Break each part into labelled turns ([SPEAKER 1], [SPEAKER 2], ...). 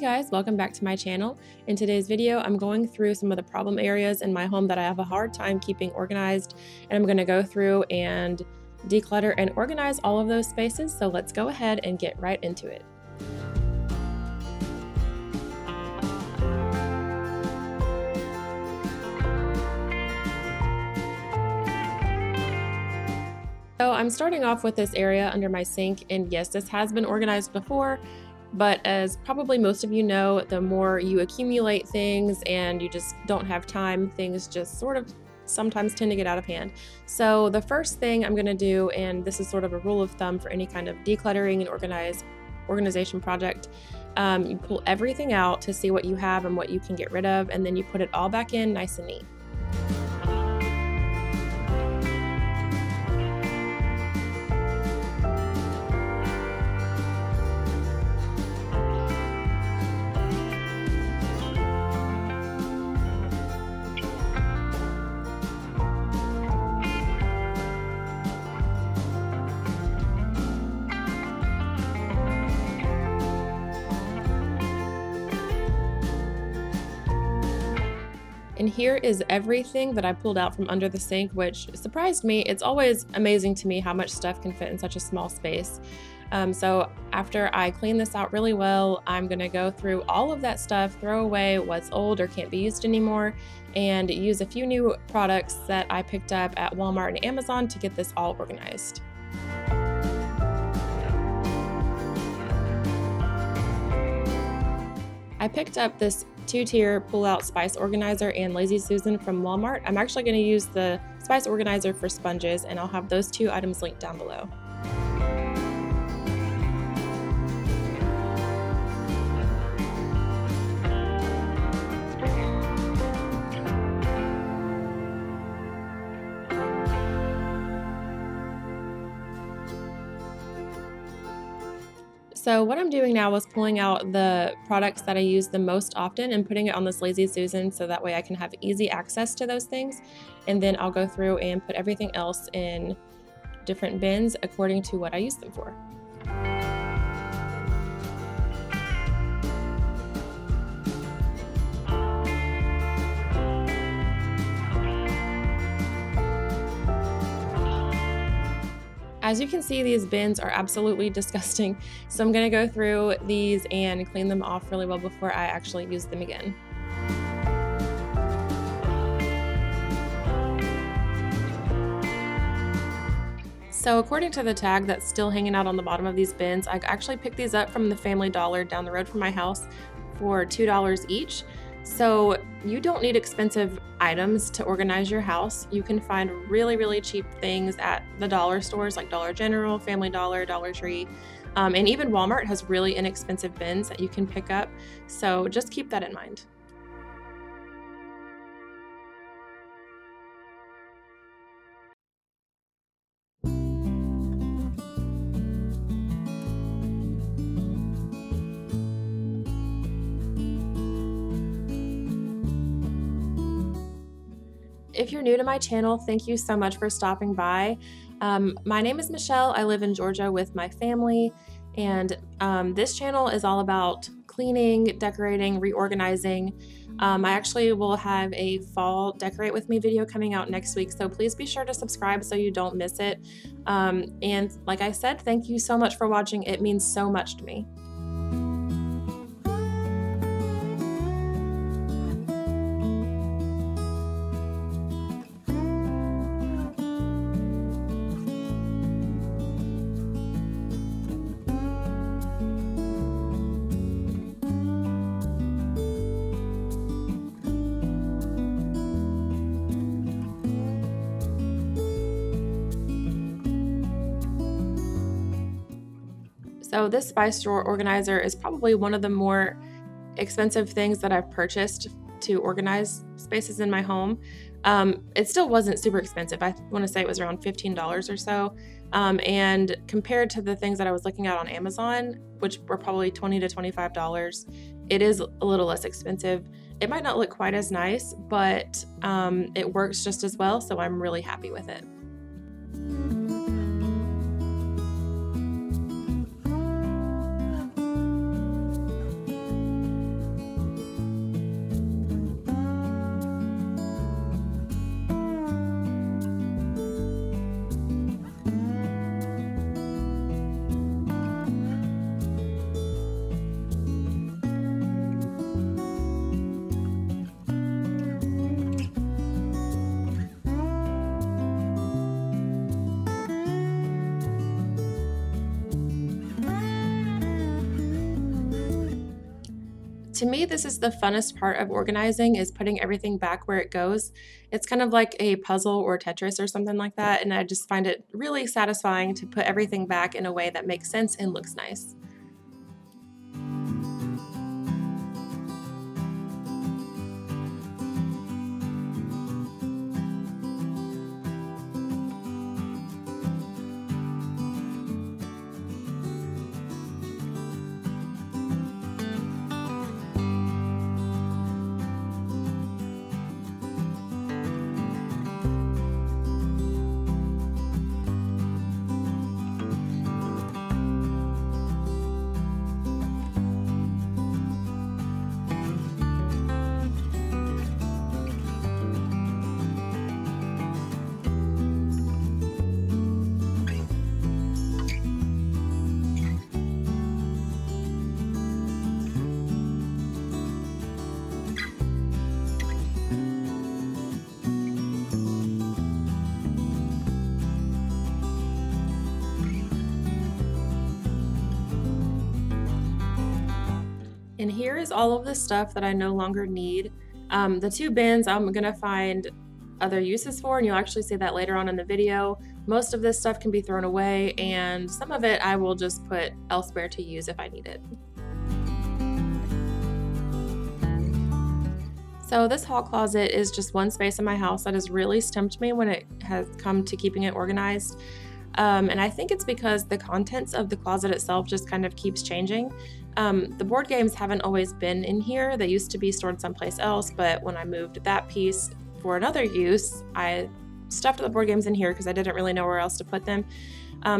[SPEAKER 1] guys, welcome back to my channel. In today's video, I'm going through some of the problem areas in my home that I have a hard time keeping organized, and I'm going to go through and declutter and organize all of those spaces. So let's go ahead and get right into it. So I'm starting off with this area under my sink, and yes, this has been organized before, but as probably most of you know, the more you accumulate things and you just don't have time, things just sort of sometimes tend to get out of hand. So the first thing I'm going to do, and this is sort of a rule of thumb for any kind of decluttering and organization project, you pull everything out to see what you have and what you can get rid of, and then you put it all back in nice and neat. And here is everything that I pulled out from under the sink, which surprised me. It's always amazing to me how much stuff can fit in such a small space. So after I clean this out really well, I'm gonna go through all of that stuff, throw away what's old or can't be used anymore, and use a few new products that I picked up at Walmart and Amazon to get this all organized. I picked up this 2-tier pull-out spice organizer and Lazy Susan from Walmart. I'm actually going to use the spice organizer for sponges, and I'll have those two items linked down below. So what I'm doing now is pulling out the products that I use the most often and putting it on this Lazy Susan so that way I can have easy access to those things. And then I'll go through and put everything else in different bins according to what I use them for. As you can see, these bins are absolutely disgusting, so I'm going to go through these and clean them off really well before I actually use them again. So according to the tag that's still hanging out on the bottom of these bins, I actually picked these up from the Family Dollar down the road from my house for $2 each. So you don't need expensive items to organize your house. You can find really, really cheap things at the dollar stores like Dollar General, Family Dollar, Dollar Tree, and even Walmart has really inexpensive bins that you can pick up. So just keep that in mind. If you're new to my channel, thank you so much for stopping by. My name is Michelle. I live in Georgia with my family, and this channel is all about cleaning, decorating, reorganizing. I actually will have a fall decorate with me video coming out next week, so please be sure to subscribe so you don't miss it. And like I said, thank you so much for watching. It means so much to me. So this spice drawer organizer is probably one of the more expensive things that I've purchased to organize spaces in my home. It still wasn't super expensive. I want to say it was around $15 or so. And compared to the things that I was looking at on Amazon, which were probably $20 to $25, it is a little less expensive. It might not look quite as nice, but it works just as well, so I'm really happy with it. To me, this is the funnest part of organizing is putting everything back where it goes. It's kind of like a puzzle or Tetris or something like that, and I just find it really satisfying to put everything back in a way that makes sense and looks nice. And here is all of the stuff that I no longer need. The two bins I'm gonna find other uses for, and you'll actually see that later on in the video. Most of this stuff can be thrown away, and some of it I will just put elsewhere to use if I need it. So this hall closet is just one space in my house that has really stumped me when it has come to keeping it organized. And I think it's because the contents of the closet itself just kind of keeps changing. The board games haven't always been in here. They used to be stored someplace else, but when I moved that piece for another use, I stuffed the board games in here because I didn't really know where else to put them.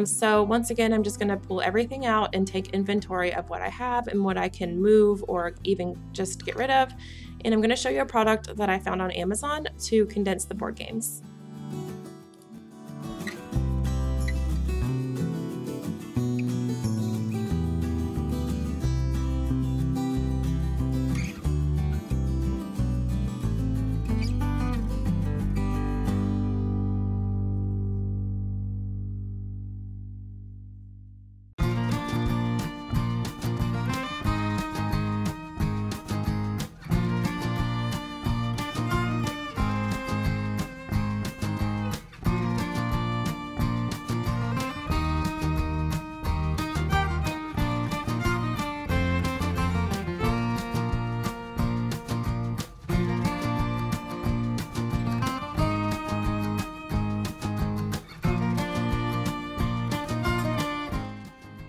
[SPEAKER 1] So once again, I'm just gonna pull everything out and take inventory of what I have and what I can move or even just get rid of. And I'm gonna show you a product that I found on Amazon to condense the board games.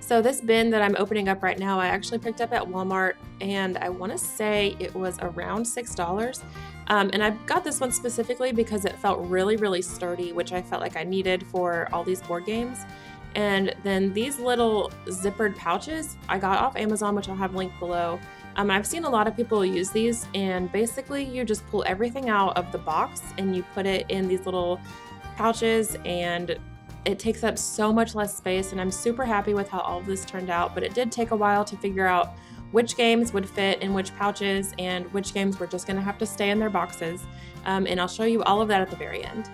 [SPEAKER 1] So this bin that I'm opening up right now, I actually picked up at Walmart, and I want to say it was around $6. And I got this one specifically because it felt really, really sturdy, which I felt like I needed for all these board games. And then these little zippered pouches I got off Amazon, which I'll have linked below. I've seen a lot of people use these, and basically you just pull everything out of the box and you put it in these little pouches, and it takes up so much less space, and I'm super happy with how all of this turned out, but it did take a while to figure out which games would fit in which pouches and which games were just gonna have to stay in their boxes. And I'll show you all of that at the very end.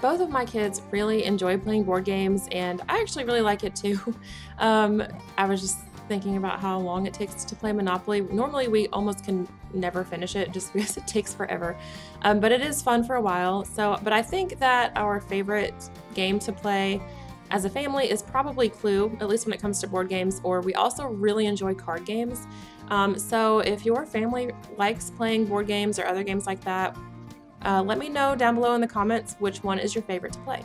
[SPEAKER 1] Both of my kids really enjoy playing board games, and I actually really like it too. Um, I was just thinking about how long it takes to play Monopoly. Normally, we almost can never finish it just because it takes forever. But it is fun for a while. But I think that our favorite game to play as a family is probably Clue, at least when it comes to board games, or we also really enjoy card games. So if your family likes playing board games or other games like that, let me know down below in the comments which one is your favorite to play.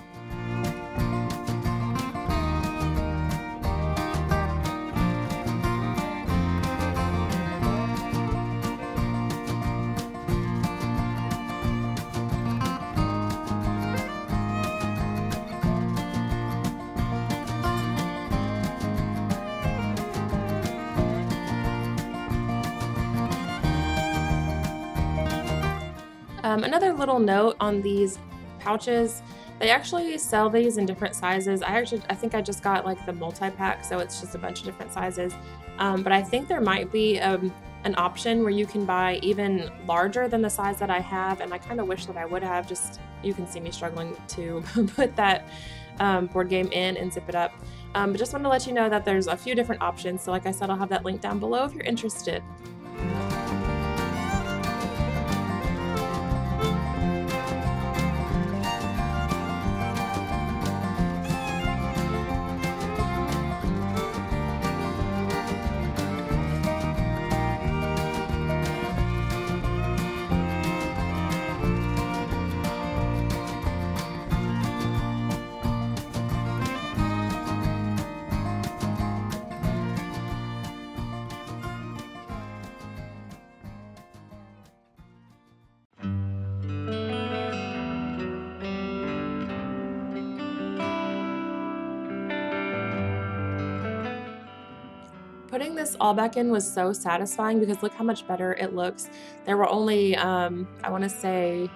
[SPEAKER 1] Another little note on these pouches, they actually sell these in different sizes. I think I just got like the multi-pack, so it's just a bunch of different sizes. But I think there might be an option where you can buy even larger than the size that I have, and I kind of wish that I would have. Just, you can see me struggling to put that board game in and zip it up. But just wanted to let you know that there's a few different options. So like I said, I'll have that link down below if you're interested. Putting this all back in was so satisfying because look how much better it looks. There were only, I want to say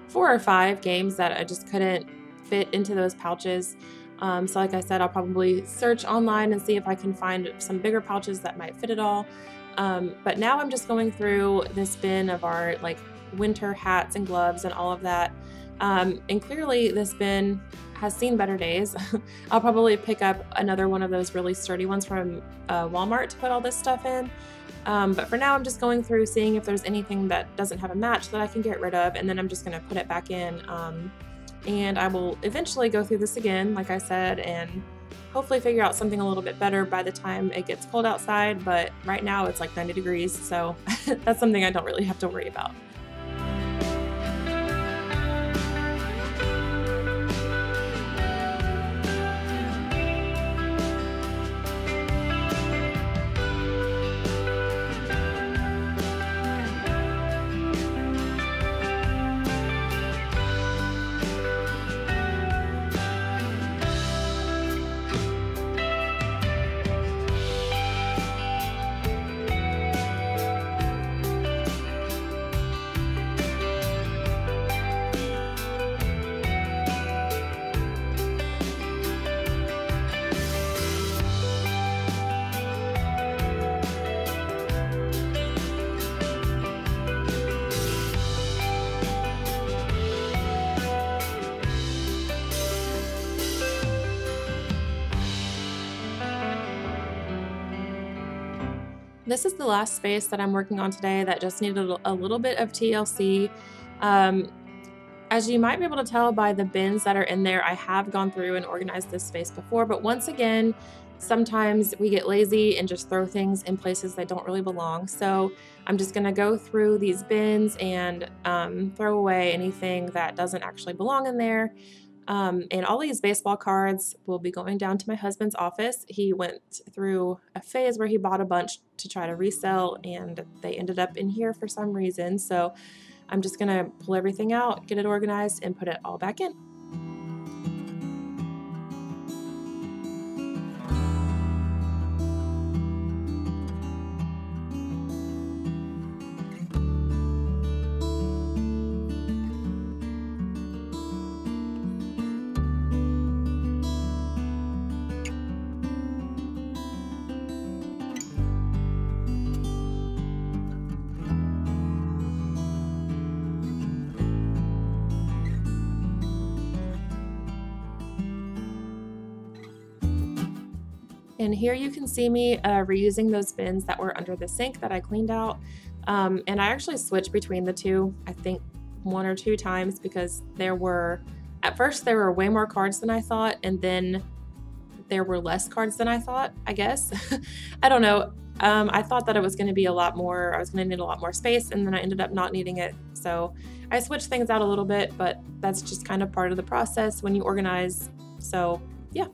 [SPEAKER 1] 4 or 5 games that I just couldn't fit into those pouches. So like I said, I'll probably search online and see if I can find some bigger pouches that might fit it all. But now I'm just going through this bin of our like winter hats and gloves and all of that. And clearly this bin has seen better days. I'll probably pick up another one of those really sturdy ones from Walmart to put all this stuff in. But for now, I'm just going through seeing if there's anything that doesn't have a match that I can get rid of, and then I'm just gonna put it back in. And I will eventually go through this again, like I said, and hopefully figure out something a little bit better by the time it gets cold outside. But right now it's like 90 degrees, so that's something I don't really have to worry about. This is the last space that I'm working on today that just needed a little bit of TLC. As you might be able to tell by the bins that are in there, I have gone through and organized this space before, but once again, sometimes we get lazy and just throw things in places that don't really belong. So I'm just gonna go through these bins and throw away anything that doesn't actually belong in there. And all these baseball cards will be going down to my husband's office. He went through a phase where he bought a bunch to try to resell, and they ended up in here for some reason. So I'm just gonna pull everything out, get it organized, and put it all back in. And here you can see me reusing those bins that were under the sink that I cleaned out. And I actually switched between the two, I think 1 or 2 times, because at first there were way more cards than I thought, and then there were less cards than I thought, I guess. I don't know. I thought that it was going to be a lot more, I was going to need a lot more space, and then I ended up not needing it. So I switched things out a little bit, but that's just kind of part of the process when you organize. So yeah.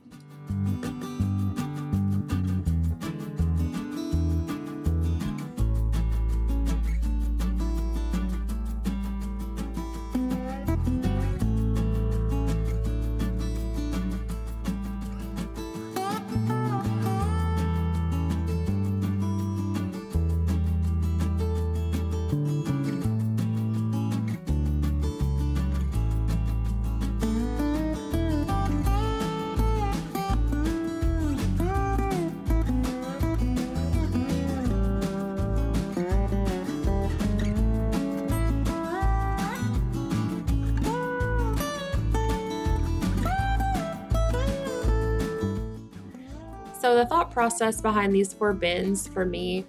[SPEAKER 1] So the thought process behind these 4 bins for me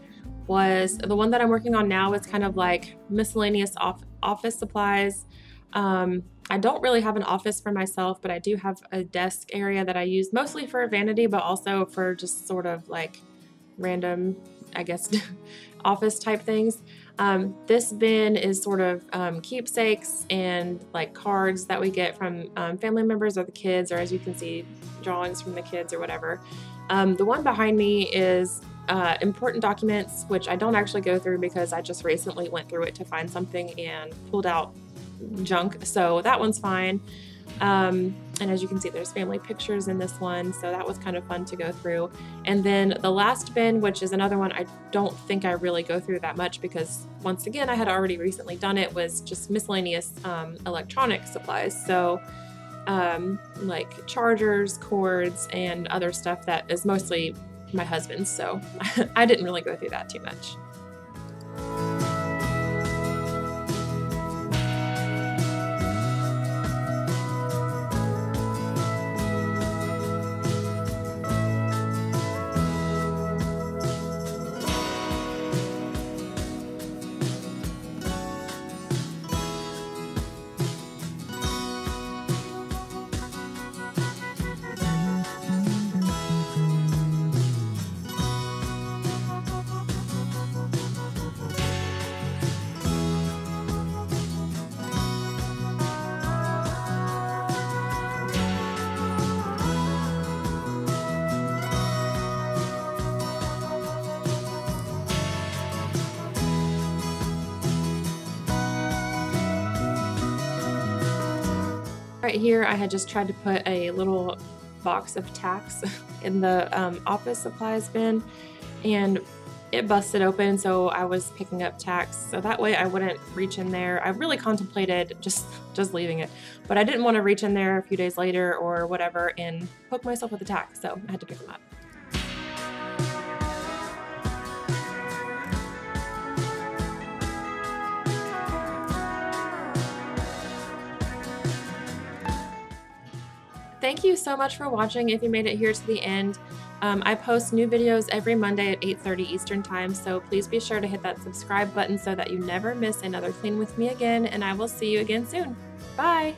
[SPEAKER 1] was the one that I'm working on now is kind of like miscellaneous office supplies. I don't really have an office for myself, but I do have a desk area that I use mostly for vanity, but also for just sort of like random, I guess, office type things. This bin is sort of keepsakes and like cards that we get from family members or the kids, or as you can see, drawings from the kids or whatever. The one behind me is important documents, which I don't actually go through because I just recently went through it to find something and pulled out junk, so that one's fine. And as you can see, there's family pictures in this one, so that was kind of fun to go through. And then the last bin, which is another one I don't think I really go through that much because, once again, I had already recently done it, was just miscellaneous electronic supplies. So like chargers, cords, and other stuff that is mostly my husband's, so I didn't really go through that too much. Right here, I had just tried to put a little box of tacks in the office supplies bin, and it busted open, so I was picking up tacks so that way I wouldn't reach in there. I really contemplated just leaving it, but I didn't want to reach in there a few days later or whatever and poke myself with a tack, so I had to pick them up. Thank you so much for watching if you made it here to the end. I post new videos every Monday at 8:30 Eastern Time, so please be sure to hit that subscribe button so that you never miss another clean with me again, and I will see you again soon. Bye!